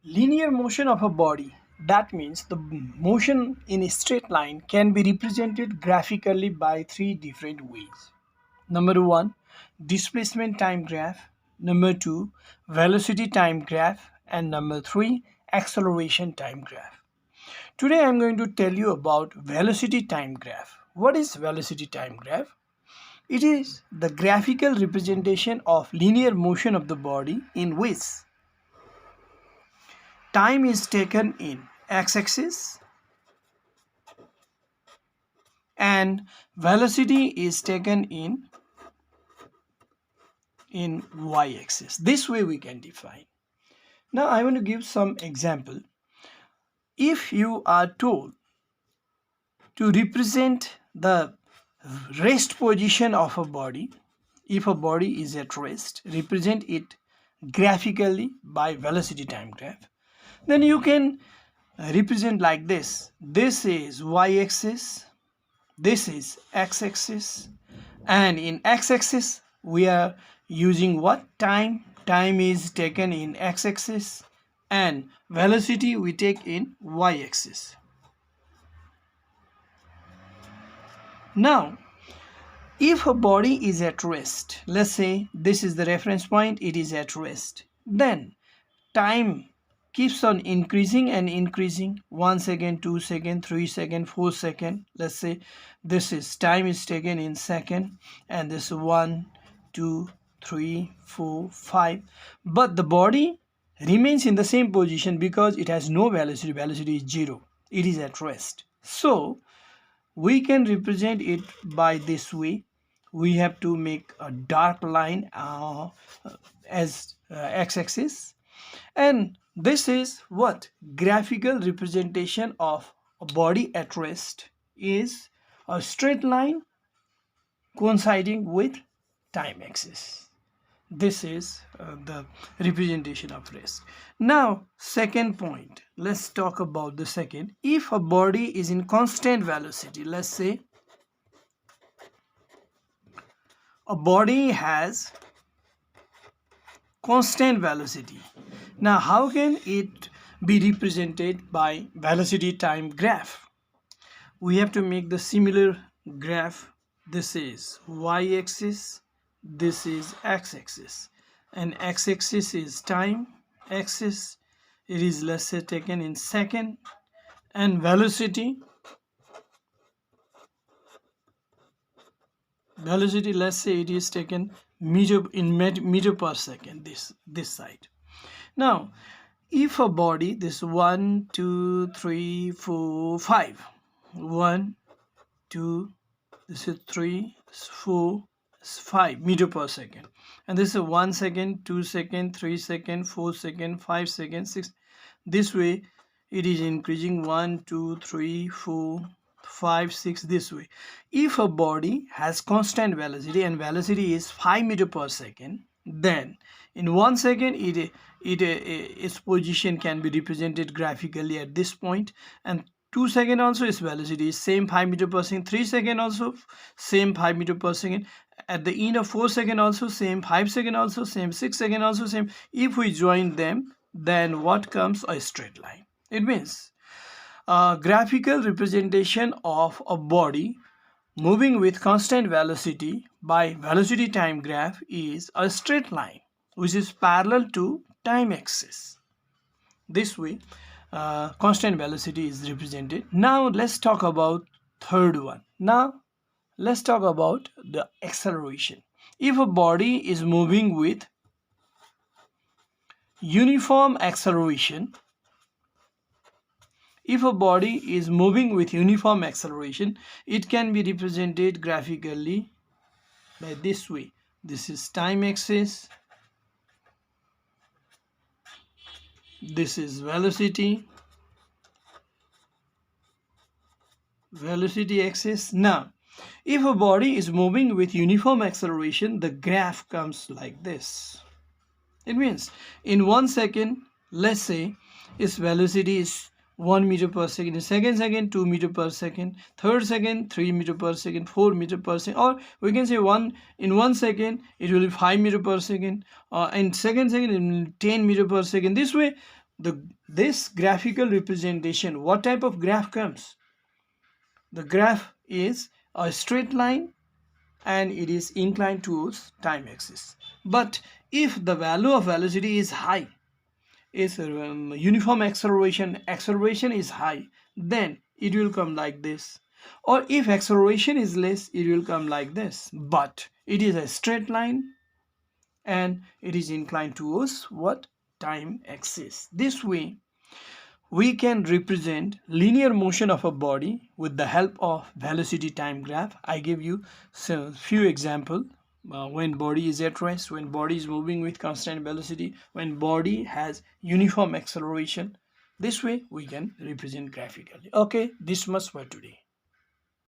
Linear motion of a body, that means the motion in a straight line, can be represented graphically by three different ways. Number one, displacement time graph. Number two, velocity time graph. And number three, acceleration time graph. Today I'm going to tell you about velocity time graph. What is velocity time graph? It is the graphical representation of linear motion of the body in which time is taken in x-axis and velocity is taken in y-axis. This way we can define. Now I want to give some example. If you are told to represent the rest position of a body, if a body is at rest, represent it graphically by velocity time graph, then you can represent like this. This is y-axis, this is x-axis, and in x-axis we are using what? Time. Time is taken in x-axis and velocity we take in y-axis. Now if a body is at rest, let's say this is the reference point, it is at rest, then time keeps on increasing and increasing. 1 second, 2 second, 3 second, 4 second. Let's say this is time is taken in second, and this 1, 2, 3, 4, 5. But the body remains in the same position because it has no velocity. Velocity is 0. It is at rest. So we can represent it by this way. We have to make a dark line as x-axis, and this is what graphical representation of a body at rest is: a straight line coinciding with time axis. This is the representation of rest. Now second point, let's talk about the second. If a body is in constant velocity, let's say a body has constant velocity. Now how can it be represented by velocity time graph? We have to make the similar graph. This is y-axis, this is x-axis, and x-axis is time axis. It is, let's say, taken in second, and velocity, let's say it is taken meter per second, this side. Now if a body, this 1, 2, 3, 4, 5, 1, 2, this is 3, 4, 5 meter per second, and this is 1 second, 2 second, 3 second, 4 second, 5 second, 6. This way it is increasing 1, 2, 3, 4, 5, 6, this way. If a body has constant velocity and velocity is 5 meter per second, then in 1 second its position can be represented graphically at this point, and 2 second also its velocity is same 5 meter per second, 3 second also same 5 meter per second, at the end of 4 second also same, 5 second also same, 6 second also same. If we join them, then what comes? A straight line. It means a graphical representation of a body moving with constant velocity by velocity time graph is a straight line which is parallel to time axis. This way constant velocity is represented. Now let's talk about third one. Now let's talk about the acceleration. If a body is moving with uniform acceleration, if a body is moving with uniform acceleration, it can be represented graphically by this way. This is time axis, this is velocity axis. Now if a body is moving with uniform acceleration, the graph comes like this. It means in 1 second, let's say its velocity is 1 meter per second, in second 2 meter per second, third second 3 meter per second, 4 meter per second, or we can say in 1 second it will be 5 meter per second, and second it will be 10 meter per second. This way this graphical representation, what type of graph comes? The graph is a straight line and it is inclined towards time axis. But if the value of velocity is high, is uniform acceleration is high, then it will come like this. Or if acceleration is less, it will come like this. But it is a straight line and it is inclined towards what? Time axis. This way we can represent linear motion of a body with the help of velocity time graph. I give you some few examples. When body is at rest, when body is moving with constant velocity, when body has uniform acceleration. This way we can represent graphically. Okay, this much for today.